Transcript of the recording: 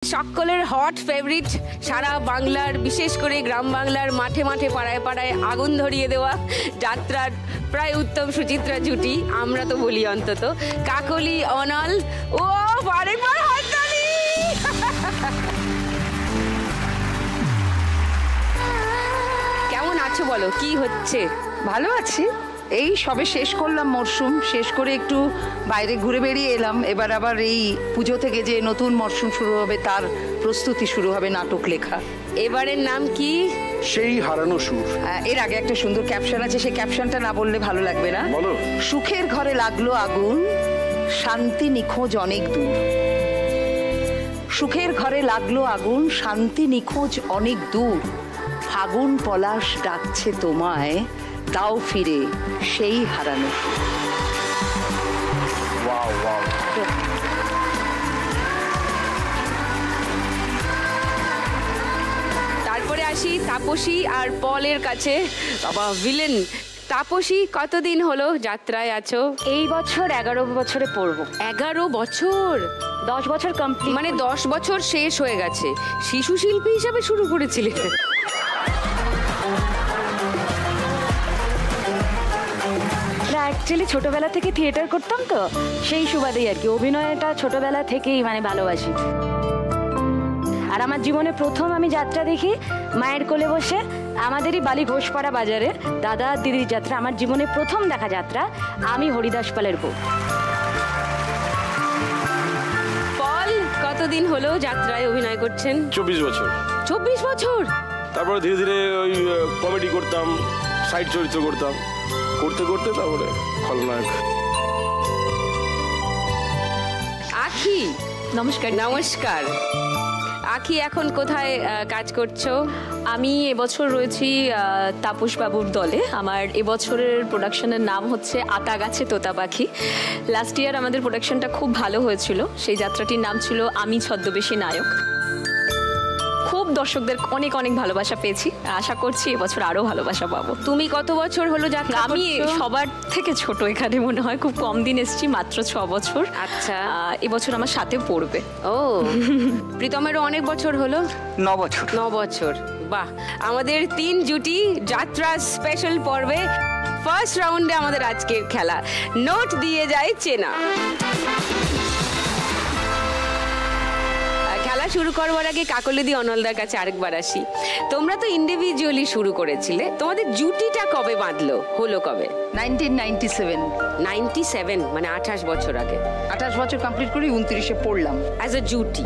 সকলের hot favourite, সারা বাংলার বিশেষ করে গ্রাম বাংলার মাঠে মাঠে পাড়ায় পাড়ায় আগুন ধরিয়ে দেওয়া যাত্রার প্রায় উত্তম সুচিত্রা জুটি, আমরা তো বলি অন্তত, কাকলি অনল। ও আরেকবার হাততালি। কেমন আছো বলো, কি হচ্ছে? ভালো আছি, এই সবে শেষ করলাম মরশুম, শেষ করে একটু বাইরে ঘুরে বেরিয়ে এলাম। এবার আবার এই পুজো থেকে যে নতুন মরশুম শুরু হবে তার প্রস্তুতি শুরু হবে, নাটক লেখা। এবারের নাম কি? সেই হারানো সুর। এর আগে একটা সুন্দর ক্যাপশন আছে, সেই ক্যাপশনটা না বললে ভালো লাগবে না। বলো। সুখের ঘরে লাগলো আগুন, শান্তি নিখোঁজ অনেক দূর। সুখের ঘরে লাগলো আগুন, শান্তি নিখোঁজ অনেক দূর। ফাগুন পলাশ ডাকছে তোমায়, দাও ফিরে সেই হারানো। Wow wow. তারপরে আসি তাপসী আর পলের কাছে। বাবা ভিলেন তাপসী, কতদিন হলো যাত্রায় আছো? এই বছর 11 বছরে পড়বো। 11 বছর? 10 বছর কমপ্লিট, মানে 10 বছর শেষ হয়ে গেছে। শিশু শিল্পী হিসাবে শুরু করেছিলে? অ্যাকচুয়ালি ছোটবেলা থেকে থিয়েটার করতাম, তো সেই সুবাদেই আর কি অভিনয়টা ছোটবেলা থেকেই মানে ভালোবাসি। আর আমার জীবনে প্রথম আমি যাত্রা দেখি মায়ের কোলে বসে, আমাদেরই বালি ঘোষপাড়া বাজারে দাদা দিদির যাত্রা। আমার জীবনে প্রথম দেখা যাত্রা, আমি হরিদাস পালের বউ। পল, কতদিন হলো যাত্রায় অভিনয় করছেন? 24 বছর। 24 বছর? তারপরে ধীরে ধীরে ওই কমেডি করতাম, সাইড চরিত্র করতাম, করতে করতে তারপরে খলনায়ক। আখি, নমস্কার। নমস্কার। আখি, এখন কোথায় কাজ করছো? আমি এবছর রয়েছি তাপস বাবুর দলে। আমার এবছরের প্রোডাকশনের নাম হচ্ছে আতা গাছে তোতা পাখি। লাস্ট ইয়ার আমাদের প্রোডাকশনটা খুব ভালো হয়েছিল, সেই যাত্রাটির নাম ছিল আমি ছদ্মবেশী নায়ক। খুব দর্শকদের অনেক অনেক ভালোবাসা পেয়েছি, আশা করছি এবছর আরো ভালোবাসা পাবো। তুমি কত বছর হলো যাত্রা? আমি সবার থেকে ছোট এখানে, মনে হয় খুব কম দিন এসেছি, মাত্র 6 বছর। আচ্ছা, এবছর আমার সাথে পড়বে। ও প্রীতমেরও অনেক বছর হলো? 9 বছর। 9 বছর, বাহ। আমাদের 3 জুটি যাত্রা স্পেশাল পর্বে ফার্স্ট রাউন্ডে আমাদের আজকের খেলা নোট দিয়ে যায় চেনা। খেলা শুরু করবার আগে কাকলিদি অনলদার কাছে আরেকবার আসি। তোমরা তো ইন্ডিভিজুয়ালি শুরু করেছিলে, তোমাদের জুটিটা কবে বাঁধলো, হলো কবে? 1997। 97 মানে 28 বছর আগে। 28 বছর কমপ্লিট করে 29-এ পড়লাম অ্যাজ এ জুটি।